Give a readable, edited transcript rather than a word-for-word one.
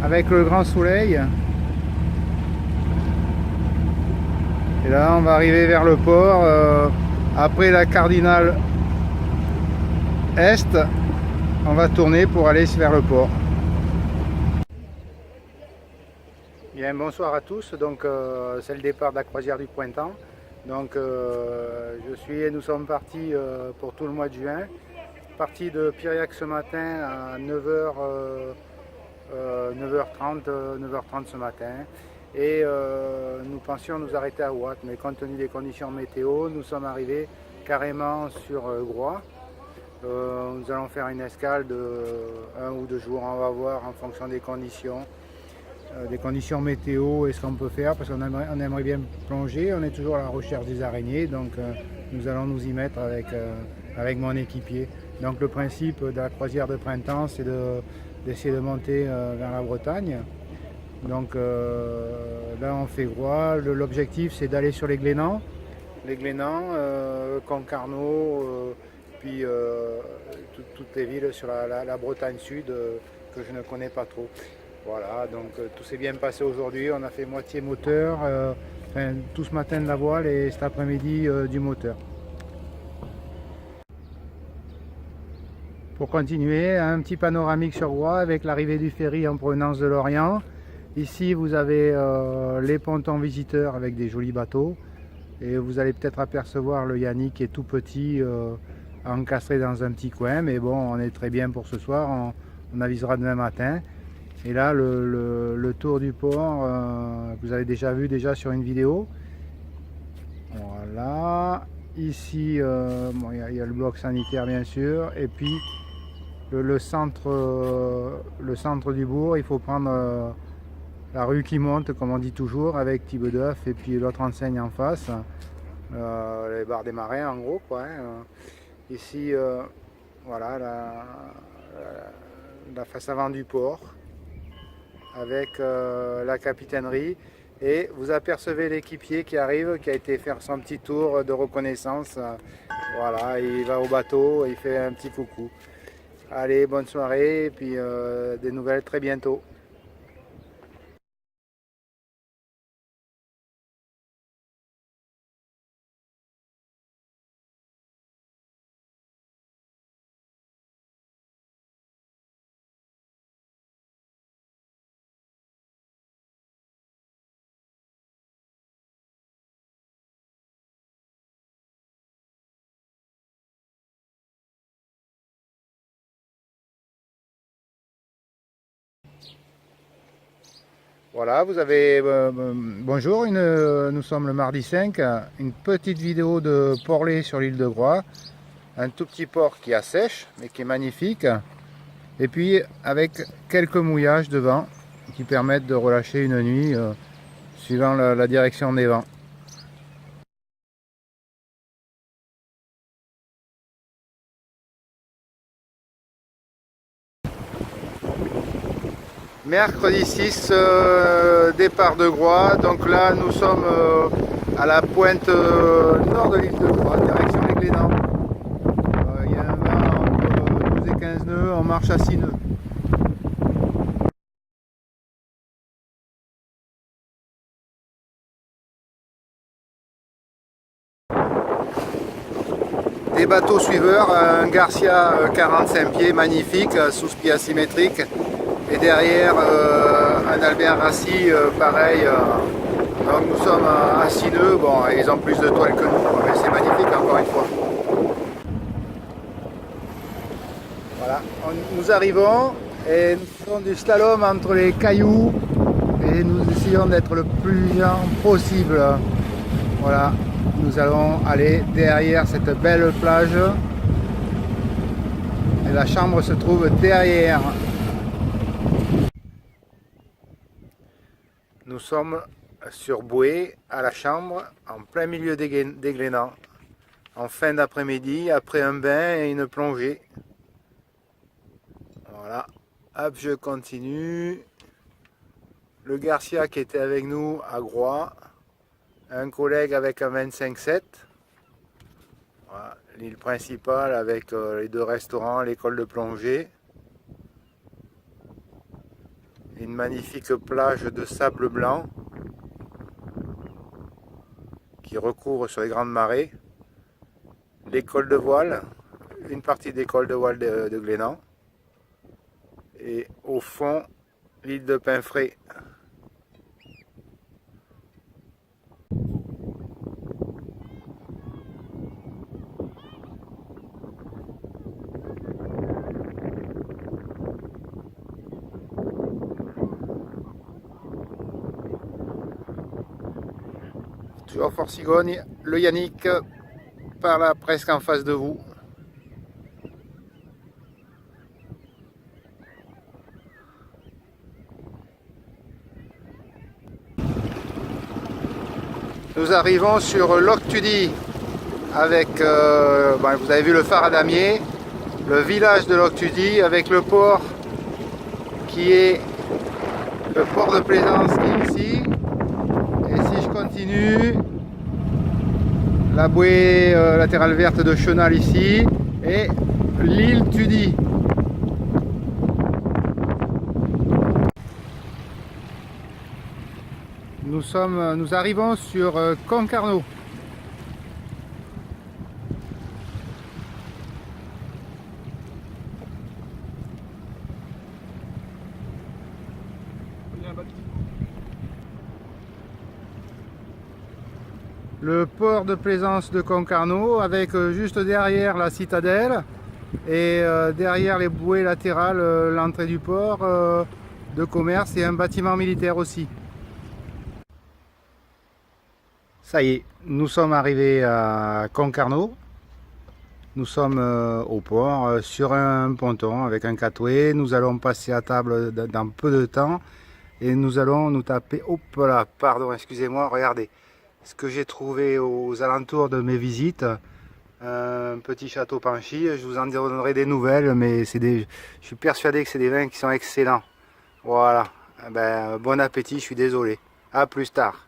avec le grand soleil. Et là on va arriver vers le port, après la cardinale est, on va tourner pour aller vers le port. Bien, bonsoir à tous, donc c'est le départ de la croisière du printemps. Donc nous sommes partis pour tout le mois de juin. Parti de Piriac ce matin à 9h, 9h30 ce matin. Et nous pensions nous arrêter à Ouat, mais compte tenu des conditions météo, nous sommes arrivés carrément sur Groix. Nous allons faire une escale de 1 ou 2 jours, on va voir en fonction des conditions météo et ce qu'on peut faire, parce qu'on aimerait bien plonger. On est toujours à la recherche des araignées, donc nous allons nous y mettre avec mon équipier. Donc le principe de la croisière de printemps, c'est d'essayer de monter vers la Bretagne. Donc là on fait Groix. L'objectif c'est d'aller sur les Glénans, Concarneau, puis toutes les villes sur la Bretagne sud que je ne connais pas trop. Voilà, donc tout s'est bien passé aujourd'hui. On a fait moitié moteur, tout ce matin de la voile et cet après-midi du moteur. Pour continuer, un petit panoramique sur Groix avec l'arrivée du ferry en provenance de Lorient. Ici vous avez les pontons visiteurs avec des jolis bateaux. Et vous allez peut-être apercevoir le Yannick qui est tout petit, encastré dans un petit coin. Mais bon, on est très bien pour ce soir, on avisera demain matin. Et là, le tour du port, que vous avez déjà vu sur une vidéo. Voilà. Ici, bon, y a le bloc sanitaire bien sûr. Et puis, le centre du bourg, il faut prendre la rue qui monte, comme on dit toujours, avec Thibedeuf et puis l'autre enseigne en face. Les bars des marins en gros, quoi, hein. Ici, voilà, la face avant du port, avec la capitainerie, et vous apercevez l'équipier qui arrive, qui a été faire son petit tour de reconnaissance. Voilà, il va au bateau, il fait un petit coucou. Allez, bonne soirée, et puis des nouvelles très bientôt. Voilà, vous avez, bonjour, nous sommes le mardi 5, une petite vidéo de Porlet sur l'île de Groix, un tout petit port qui assèche, mais qui est magnifique, et puis avec quelques mouillages de vent qui permettent de relâcher une nuit suivant la direction des vents. Mercredi 6, départ de Groix, donc là nous sommes à la pointe nord de l'île de Groix, direction les Glénans. Il y a un vent entre 12 et 15 nœuds, on marche à 6 nœuds. Des bateaux suiveurs, un Garcia 45 pieds magnifique, sous-ski asymétrique, et derrière un Albert Rassi pareil. Donc nous sommes à 6 nœuds, bon ils ont plus de toile que nous, mais c'est magnifique encore une fois. Voilà, nous arrivons et nous faisons du slalom entre les cailloux et nous essayons d'être le plus lent possible. Voilà, nous allons aller derrière cette belle plage et la chambre se trouve derrière. Nous sommes sur Bouée à la chambre en plein milieu des Glénans en fin d'après-midi après un bain et une plongée. Voilà, hop, je continue. Le Garcia qui était avec nous à Groix, un collègue avec un 25-7. Voilà, l'île principale avec les 2 restaurants, l'école de plongée. Une magnifique plage de sable blanc qui recouvre sur les grandes marées. L'école de voile, une partie de l'école de voile de Glénan. Et au fond, l'île de Pinfré. Toujours Fort Cigogne, le Yannick par là presque en face de vous. Nous arrivons sur Loch Tudy avec, vous avez vu le phare à damier, le village de Loch Tudy avec le port qui est le port de plaisance qui est ici. Et si je continue, la bouée latérale verte de Chenal ici et l'île Tudy. Nous arrivons sur Concarneau. Le port de plaisance de Concarneau avec juste derrière la citadelle et derrière les bouées latérales l'entrée du port de commerce et un bâtiment militaire aussi. Ça y est, nous sommes arrivés à Concarneau. Nous sommes au port sur un ponton avec un catouet. Nous allons passer à table dans peu de temps et nous allons nous taper, hop là, pardon, excusez-moi, regardez ce que j'ai trouvé aux alentours de mes visites. Un petit château Panchy, je vous en donnerai des nouvelles, mais je suis persuadé que c'est des vins qui sont excellents. Voilà, bon appétit, je suis désolé. À plus tard.